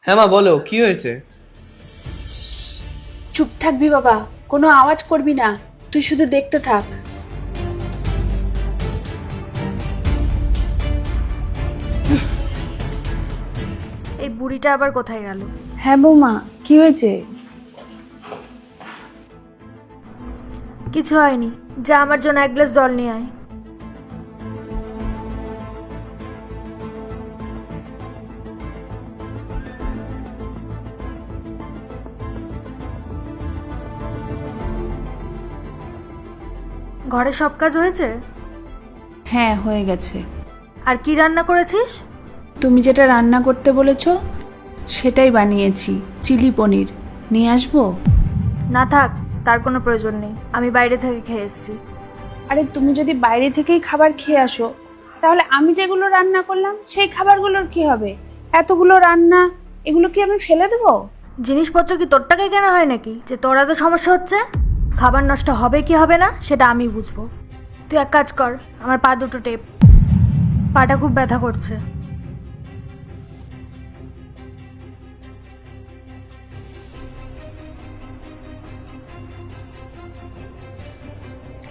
হ্যাঁ মা বলো, কি হয়েছে? চুপ থাকবি বাবা, কোনো আওয়াজ করবি না, তুই শুধু দেখতে থাক। এই বুড়িটা আবার কোথায় গেল? হ্যাঁ বৌমা, কি হয়েছে? কিছু হয়নি, যা আমার জন্য এক গ্লাস জল নিয়ে আয়। ঘরে সব কাজ হয়েছে? হ্যাঁ হয়ে গেছে। আর কি রান্না করেছিস? তুমি যেটা রান্না করতে বলেছো সেটাই বানিয়েছি, চিলি পনির। নিয়ে আসবো? না থাক, তার কোনো প্রয়োজন নেই, আমি বাইরে থেকে খেয়ে এসেছি। আরে তুমি যদি বাইরে থেকেই খাবার খেয়ে আসো, তাহলে আমি যেগুলো রান্না করলাম সেই খাবারগুলোর কি হবে? এতগুলো রান্না, এগুলো কি আমি ফেলে দেবো? জিনিসপত্র কি তোর টাকায় কেনা হয় নাকি যে তোর এত সমস্যা হচ্ছে? খাবার নষ্ট হবে কি হবে না সেটা আমি বুঝবো। তুই এক কাজ কর, আমার পা দুটো টেপ, পাটা খুব ব্যথা করছে।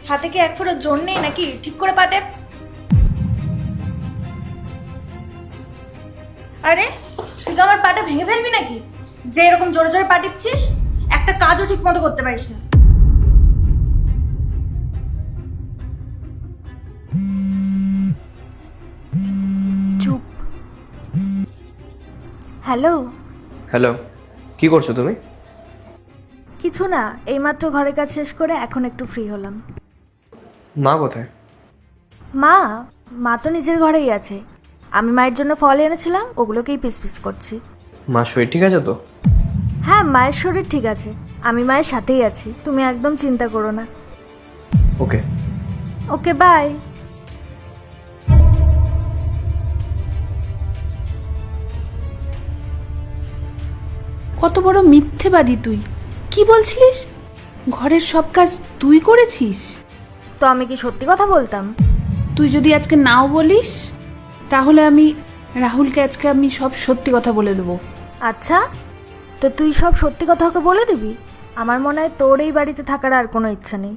হাতে কি এক ফোঁটা জোর নেই নাকি? ঠিক করে পা টেপ। আরে তুই তো আমার পাটা ভেঙে ফেলবি নাকি? যে এরকম জোরে জোরে পা টিপছিস, একটা কাজও ঠিক মতো করতে পারিস না। চুপ। হ্যালো। হ্যালো, কি করছো তুমি? কিছু না, এইমাত্র ঘরের কাজ শেষ করে এখন একটু ফ্রি হলাম। মা কোথায়? মা মা তো নিজের ঘরেই আছে। আমি মায়ের জন্য ফল এনেছিলাম, ওগুলোকেই পিস পিস করছি। মা শরীর ঠিক আছে তো? হ্যাঁ, মায়ের শরীর ঠিক আছে, আমি মায়ের সাথেই আছি, তুমি একদম চিন্তা করো না। ওকে। Okay bye. কত বড় মিথ্যেবাদী তুই! কি বলছিলিস? ঘরের সব কাজ তুই করেছিস? তো আমি কি সত্যি কথা বলতাম? তুই যদি আজকে নাও বলিস, তাহলে রাহুলকে আজকে আমি সব সত্যি কথা বলে দেবো। আচ্ছা, তো তুই সব সত্যি কথা ওকে বলে দিবি? আমার মনে হয় তোর এই বাড়িতে থাকার আর কোনো ইচ্ছা নেই।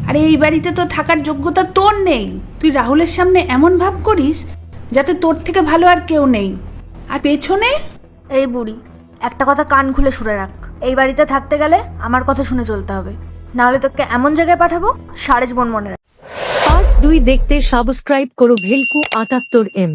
আরে এই বাড়িতে তো থাকার যোগ্যতা তোর নেই। তুই রাহুলের সামনে এমন ভাব করিস যাতে তোর থেকে ভালো আর কেউ নেই। আর পেছনে এই বুড়ি, একটা কথা কান খুলে শুনে রাখ, এই বাড়িতে থাকতে গেলে আমার কথা শুনে চলতে হবে, নাহলে তোকে এমন জায়গায় পাঠাবো সারা জীবন মনে রাখ। পার্ট 2 দেখতে সাবস্ক্রাইব করো ভেলকু 78M।